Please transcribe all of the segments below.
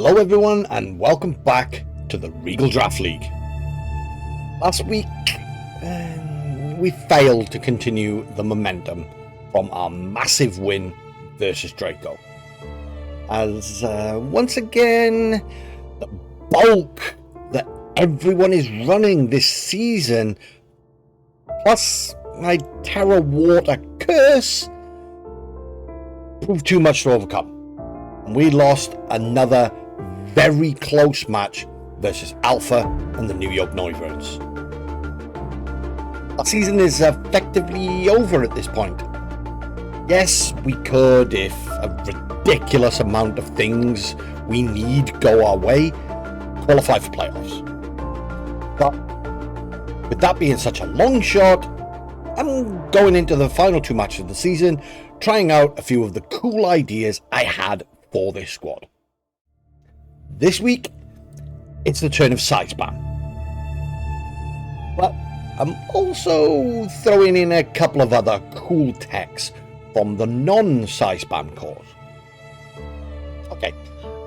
Hello everyone and welcome back to the Regal Draft League. Last week we failed to continue the momentum from our massive win versus Draco, as once again the bulk that everyone is running this season plus my Terra Water curse proved too much to overcome, and we lost another very close match versus Alpha and the New York Noivers. Our season is effectively over at this point. Yes, we could, if a ridiculous amount of things we need go our way, qualify for playoffs. But with that being such a long shot, I'm going into the final two matches of the season, trying out a few of the cool ideas I had for this squad. This week, it's the turn of side spam. But I'm also throwing in a couple of other cool techs from the non-side spam cores. Okay,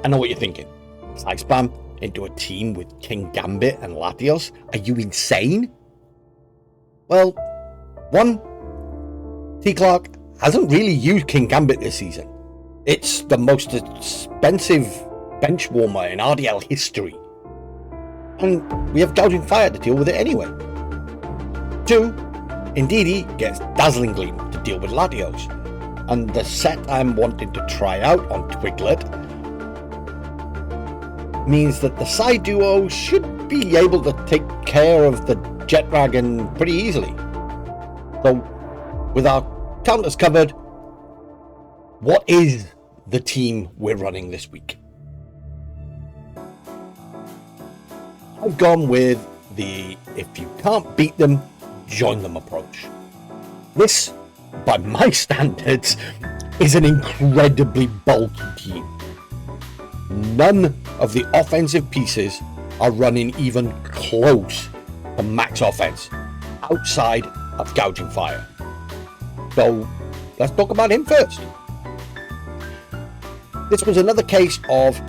I know what you're thinking. Side spam into a team with King Gambit and Latios? Are you insane? Well, one, T. Clark hasn't really used King Gambit this season. It's the most expensive bench warmer in RDL history, and we have Gouging Fire to deal with it anyway. 2, Indeedee gets Dazzling Gleam to deal with Latios, and the set I'm wanting to try out on Twiglet means that the side duo should be able to take care of the Jet Dragon pretty easily. So with our counters covered, what is the team we're running this week? I've gone with the if you can't beat them, join them approach. This, by my standards, is an incredibly bulky team. None of the offensive pieces are running even close to max offense outside of Gouging Fire. So let's talk about him first. This was another case of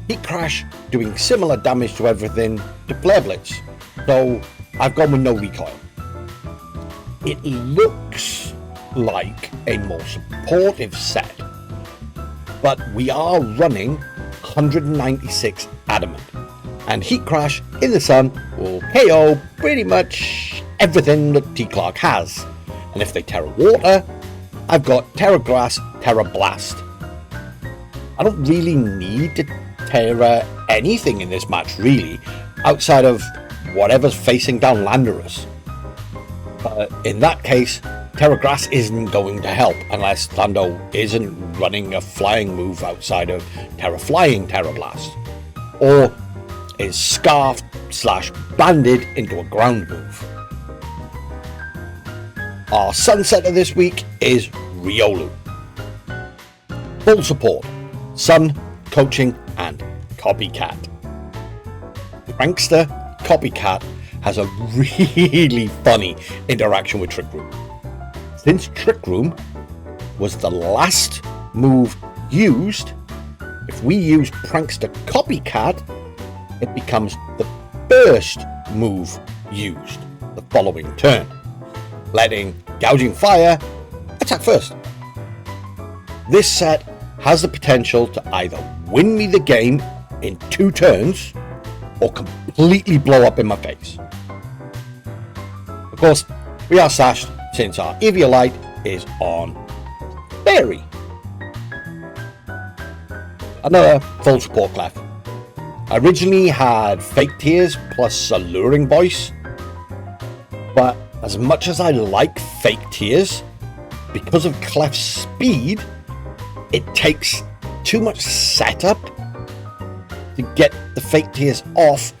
Heat Crash doing similar damage to everything to Flare Blitz, so I've gone with no recoil. It looks like a more supportive set, but we are running 196 Adamant, and Heat Crash in the sun will KO pretty much everything that T. Clark has, and if they Terra Water, I've got Terra Grass, Terra Blast. I don't really need to Terra anything in this match really, outside of whatever's facing down Landorus. But in that case, Terra Grass isn't going to help unless Lando isn't running a flying move outside of Terra Flying Terra Blast, or is scarfed / banded into a ground move. Our sunsetter this week is Riolu. Full support, Sun, Coaching, and Copycat. Prankster Copycat has a really funny interaction with Trick Room. Since Trick Room was the last move used, if we use Prankster Copycat, it becomes the first move used the following turn, letting Gouging Fire attack first. This set has the potential to either win me the game in 2 turns or completely blow up in my face. Of course, we are sashed since our Eviolite is on Fairy. Another full support clef. I originally had Fake Tears plus Alluring Voice, but as much as I like Fake Tears, because of Clef's speed, it takes too much setup to get the Fake Tears off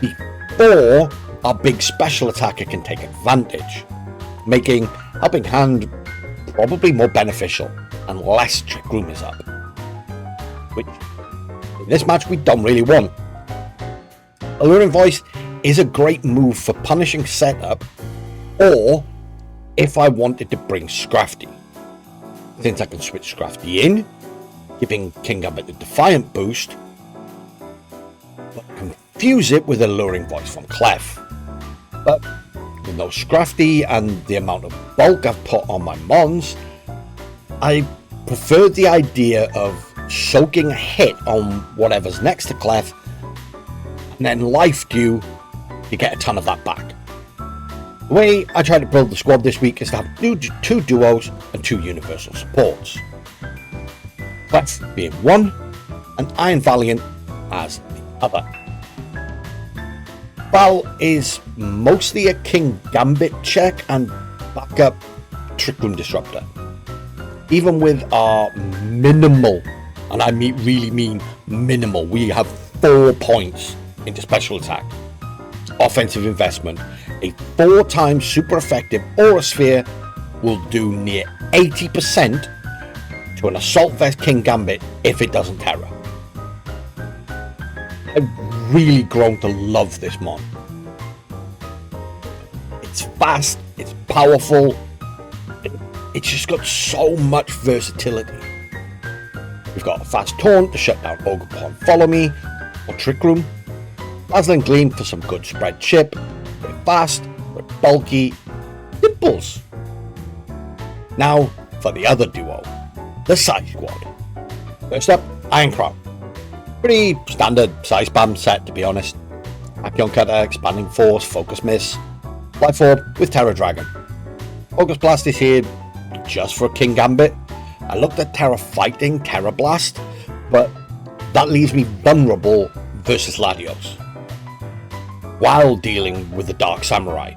before our big special attacker can take advantage, making Helping Hand probably more beneficial unless Trick Room is up, which in this match we don't really want. Alluring Voice is a great move for punishing setup, or if I wanted to bring Scrafty, since I can switch Scrafty in, giving King Gambit the Defiant boost, but confuse it with a luring voice from Clef. But with no Scrafty and the amount of bulk I've put on my Mons, I preferred the idea of soaking a hit on whatever's next to Clef and then life dew to get a ton of that back. The way I try to build the squad this week is to have two duos and 2 universal supports. Clef being one and Iron Valiant as the other. Val is mostly a King Gambit check and backup Trick Room Disruptor. Even with our minimal, and I really mean minimal, we have 4 points into special attack, offensive investment, a 4 times super effective Aura Sphere will do near 80% to an Assault Vest King Gambit if it doesn't terror. I've really grown to love this mon. It's fast, it's powerful, it's just got so much versatility. We've got a fast taunt to shut down Ogre Pawn Follow Me or Trick Room, Dazzling Gleam for some good spread chip, we're fast, we're bulky, dimples. Now for the other duo, the Psy Squad. First up, Iron Crown. Pretty standard Psy Spam set, to be honest. Action Cutter, Expanding Force, Focus Miss, Life Orb with Terror Dragon. Focus Blast is here just for King Gambit. I looked at Terror Fighting, Terror Blast, but that leaves me vulnerable versus Latios while dealing with the Dark Samurai.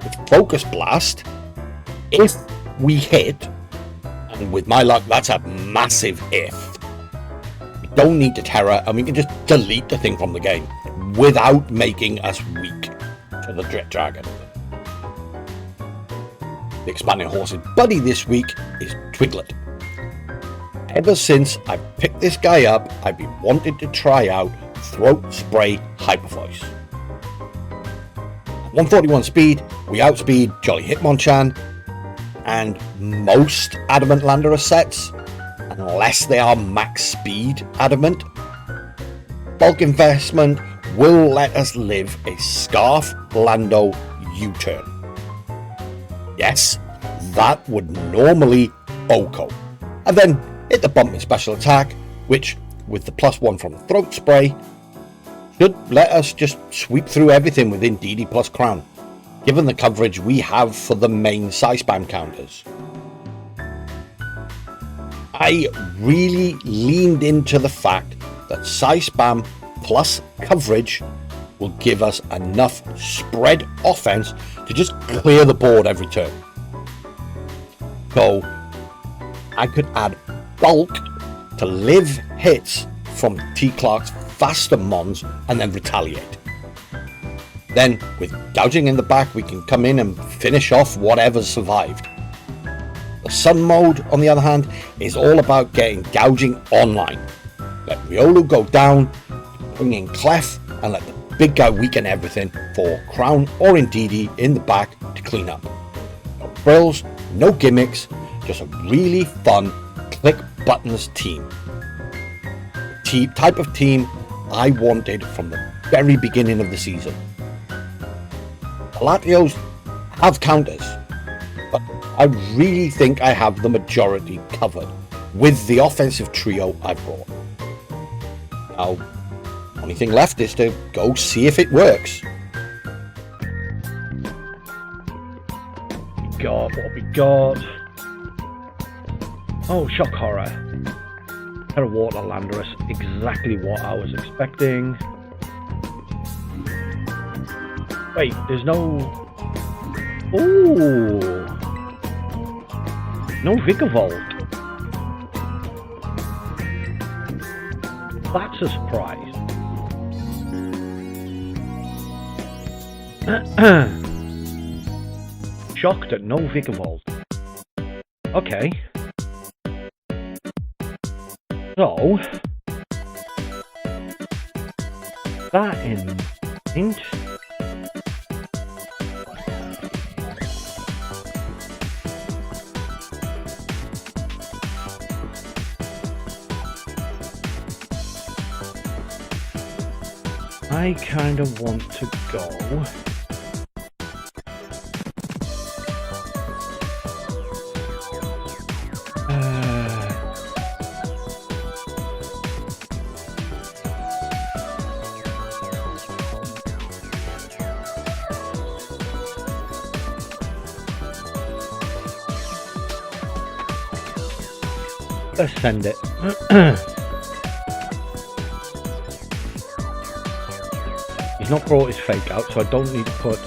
With Focus Blast, if we hit, and with my luck that's a massive if, we don't need to Terror and we can just delete the thing from the game without making us weak to the Dread Dragon. The Expanding Horse's buddy this week is Twiglet. Ever since I picked this guy up, I've been wanting to try out Throat Spray Hyper Voice. At 141 speed, we outspeed Jolly Hitmonchan and most Adamant Landerer sets, unless they are max speed Adamant. Bulk investment will let us live a Scarf Lando U-turn. Yes, that would normally OHKO, and then hit the bump in special attack, which, with the +1 from Throat Spray, should let us just sweep through everything with Indeedee plus Crown, given the coverage we have for the main Psy Spam counters. I really leaned into the fact that Psy Spam plus coverage will give us enough spread offense to just clear the board every turn. So I could add bulk to live hits from T. Clark's faster mons and then retaliate. Then with gouging in the back we can come in and finish off whatever's survived. The Sun mode, on the other hand, is all about getting gouging online. Let Riolu go down, bring in Clef, and let the big guy weaken everything for Crown or Indeedee in the back to clean up. No frills, no gimmicks, just a really fun click buttons team. The type of team I wanted from the very beginning of the season. The Latios have counters, but I really think I have the majority covered with the offensive trio I brought. Now, only thing left is to go see if it works. What have we got? Oh, Shock Horror. Terra Water Landerus, exactly what I was expecting. Wait, there's no... Ooh! No Vigavolt. That's a surprise. Shocked at no Vigavolt. Okay. So that in int. I kind of want to go. Let's send it. He's not brought his fake out, so I don't need to put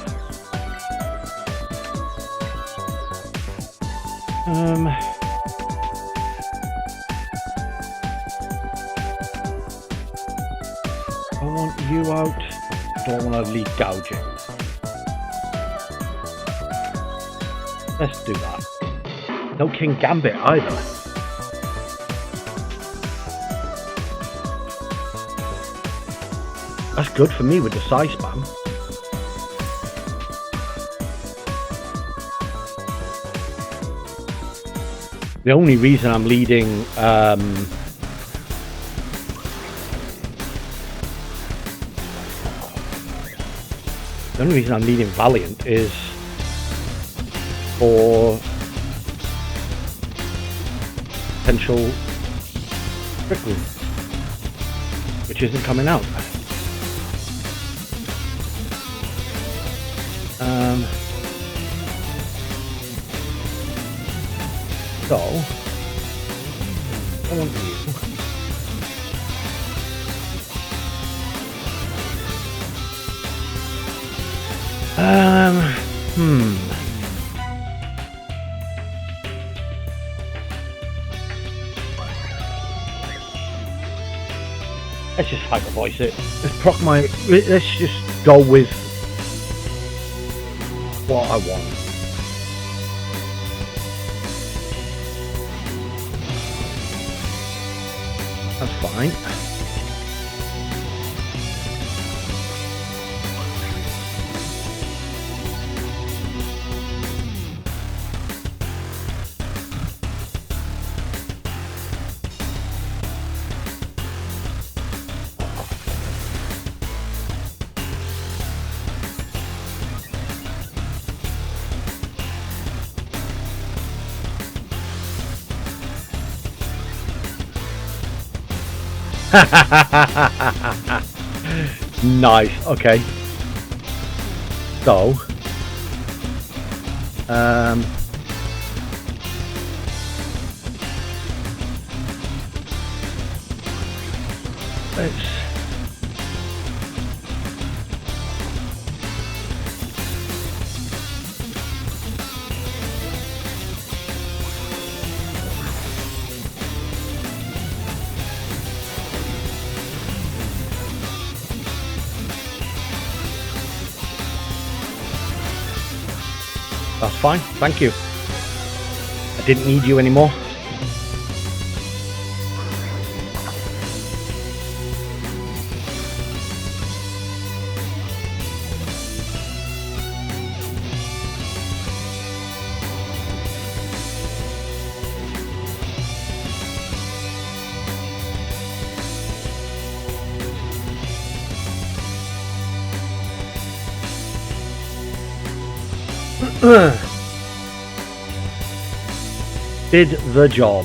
I want you out. Don't want to lead gouging. Let's do that. No King Gambit either. That's good for me with the size spam. The only reason I'm leading Valiant is for potential Trick Room, which isn't coming out. So I want you. Let's just hyper voice it. Let's just go with what I want. That's fine. Nice. Okay. So, let's. That's fine, thank you. I didn't need you anymore. Did the job.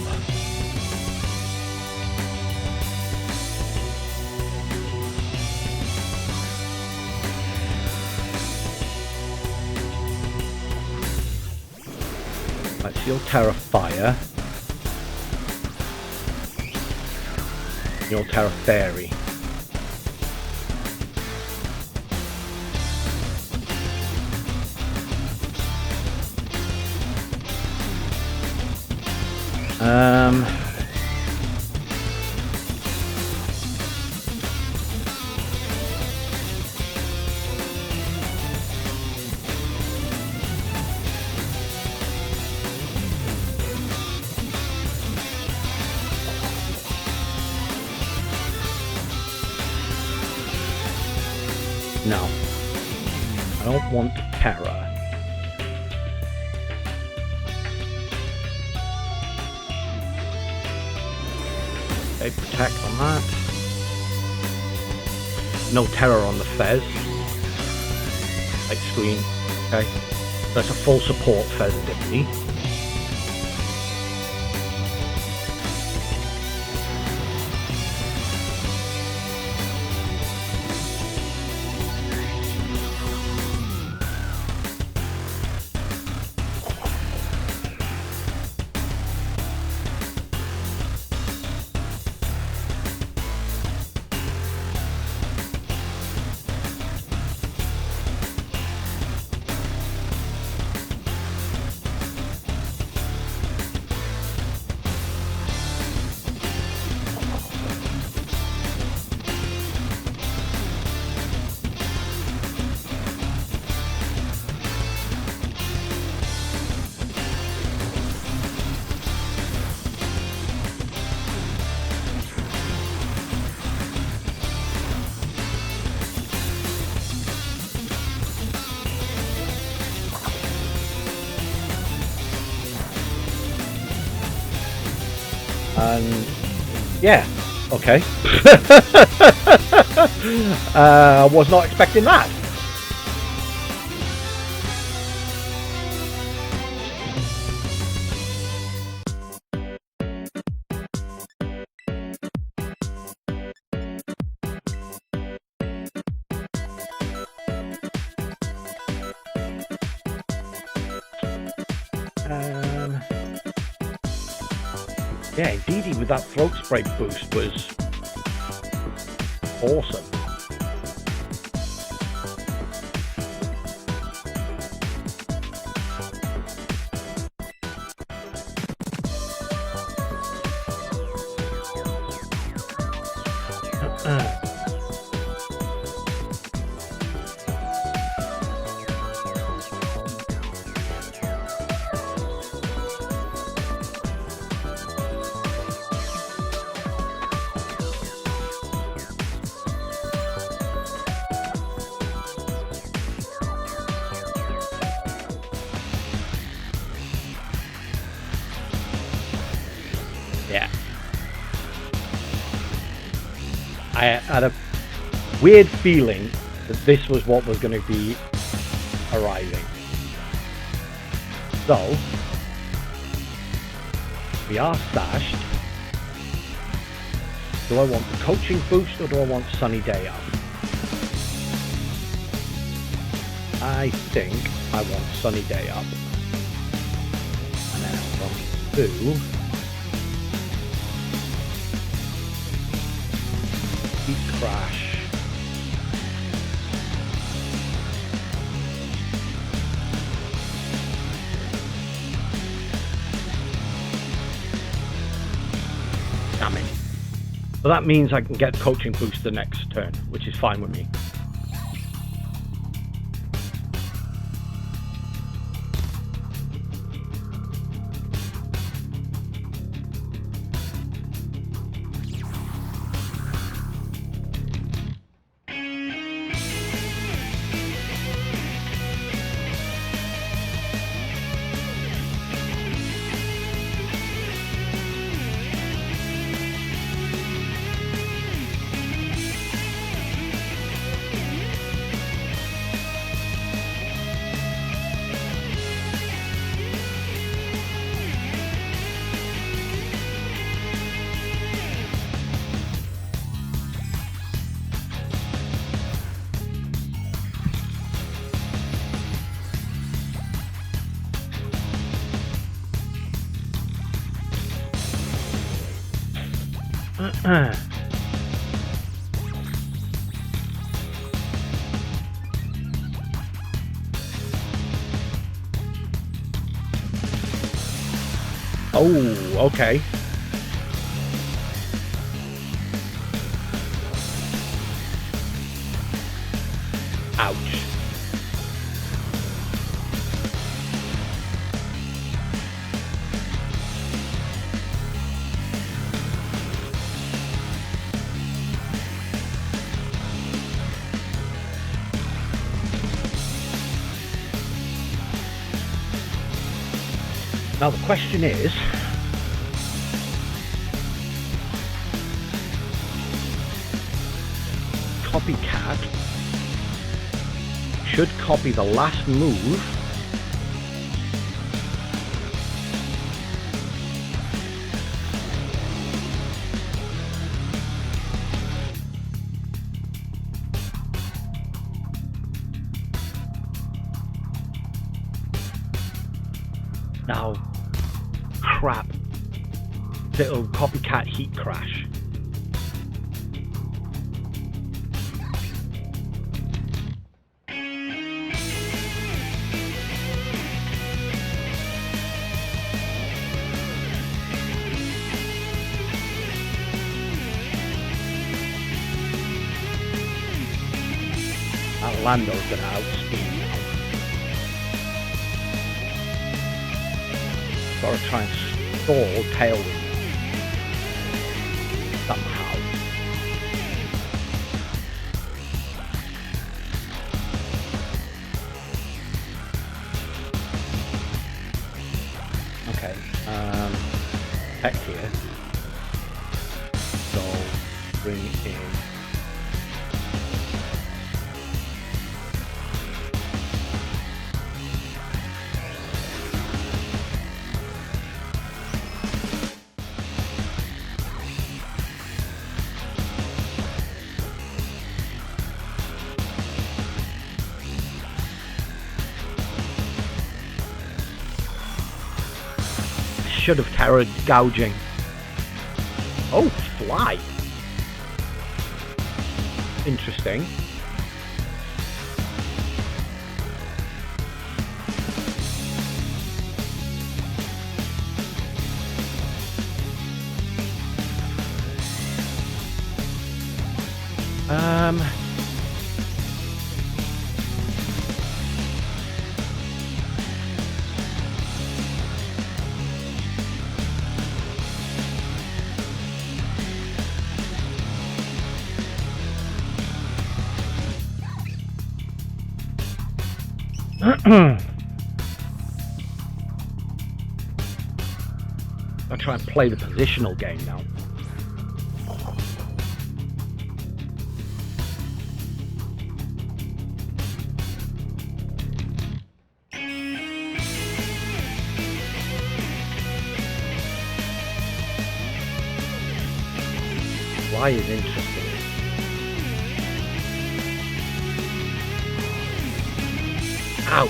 Right, so you'll Terra Fire. You'll Terra Fairy. No, I don't want Terra. Okay, protect on that. no terror on the Fez. Like screen, okay. That's a full support Fez Dippy. And yeah, okay. Was not expecting that. Yeah, Indeedee with that throat spray boost was awesome. Yeah. I had a weird feeling that this was what was going to be arriving. So, we are stashed. Do I want the coaching boost or do I want Sunny Day Up? I think I want Sunny Day Up. And then I'm going to Crash. Damn it. So that means I can get coaching boost the next turn, which is fine with me. Oh, okay. Ouch. Now the question is, copycat should copy the last move now. Crap. It'll copycat heat crash. Lando's gonna outspeed now. Gotta try and stall Tailwind somehow. Okay, heck here. So bring in should have carried gouging. Oh, fly. Interesting. I'll try and play the positional game now. Why is interesting? Ouch.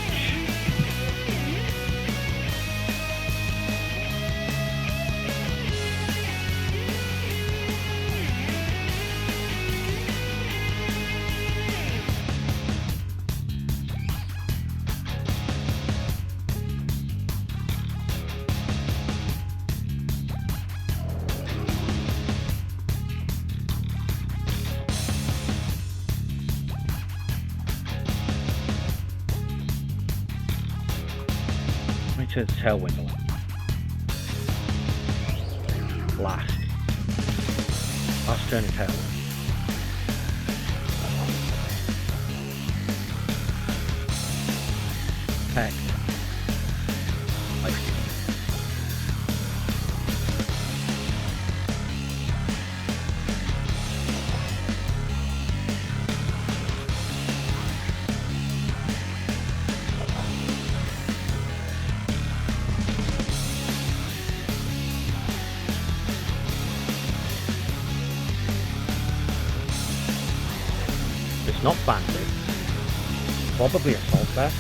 To Tailwind on. Last turn of Tailwind. Heck. Not fancy. Probably a salt bet.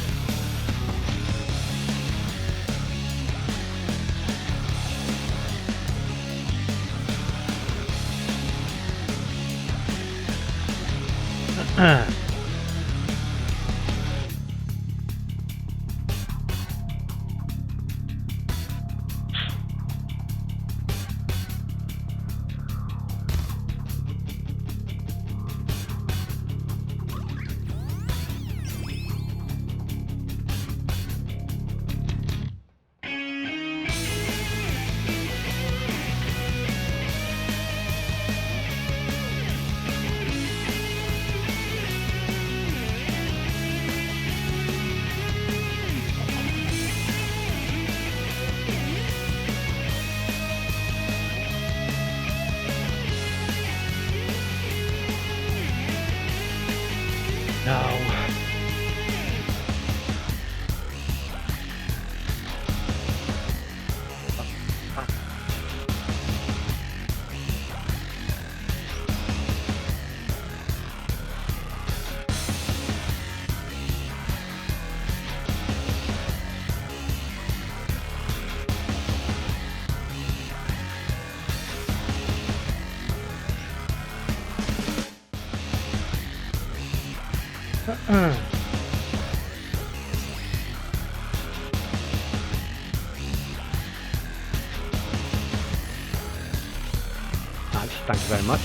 Thank you very much.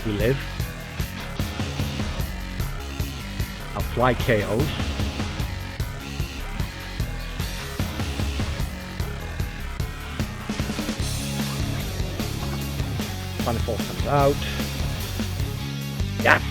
We live. I'll fly KOs. Final Four comes out. Yeah.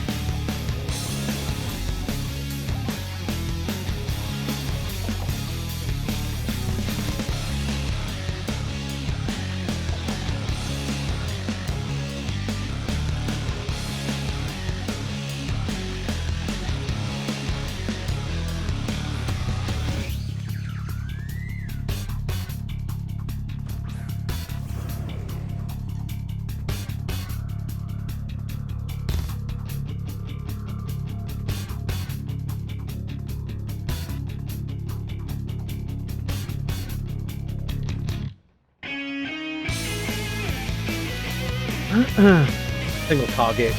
Single target.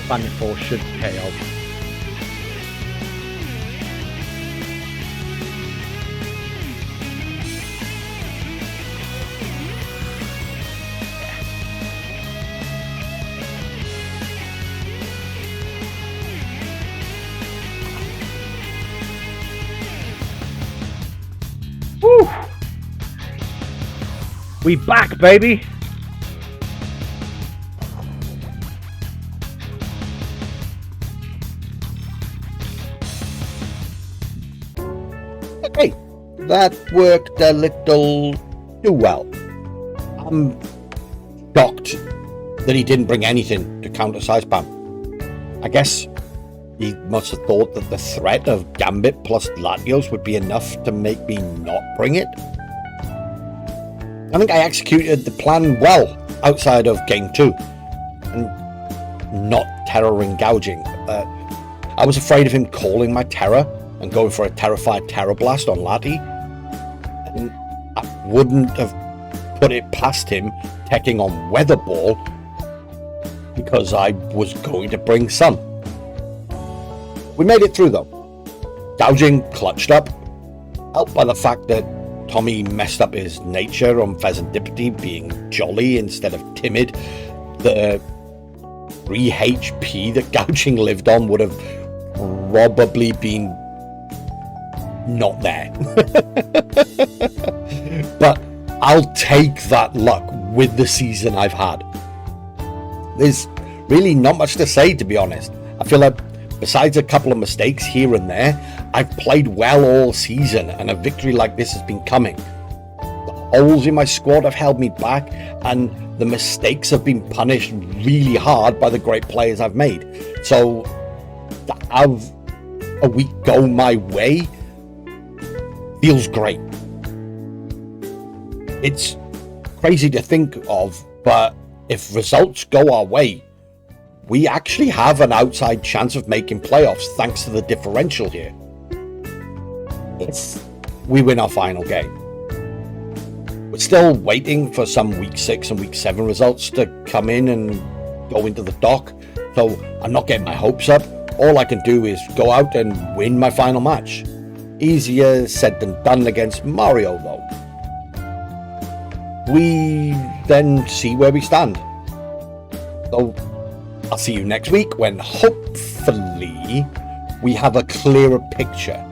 Final Four should KO. Woo! We back, baby. Okay, that worked a little too well. I'm shocked that he didn't bring anything to counter side spam. I guess he must have thought that the threat of Gambit plus Latios would be enough to make me not bring it. I think I executed the plan well outside of game 2 and not terror and gouging. I was afraid of him calling my terror and going for a terrified terror blast on Lati, and I wouldn't have put it past him teching on Weather Ball because I was going to bring some. We made it through though. Gouging clutched up, helped by the fact that Tommy messed up his nature on Pheasantipity being jolly instead of timid. The 3 HP that Gouging lived on would have probably been not there. But I'll take that luck with the season I've had. There's really not much to say, to be honest. I feel like besides a couple of mistakes here and there, I've played well all season, and a victory like this has been coming. The holes in my squad have held me back, and the mistakes have been punished really hard by the great players I've made. So to have a week go my way feels great. It's crazy to think of, but if results go our way, we actually have an outside chance of making playoffs thanks to the differential here. If we win our final game. We're still waiting for some week 6 and week 7 results to come in and go into the dock, so I'm not getting my hopes up. All I can do is go out and win my final match. Easier said than done against Mario though. We then see where we stand. So I'll see you next week when hopefully we have a clearer picture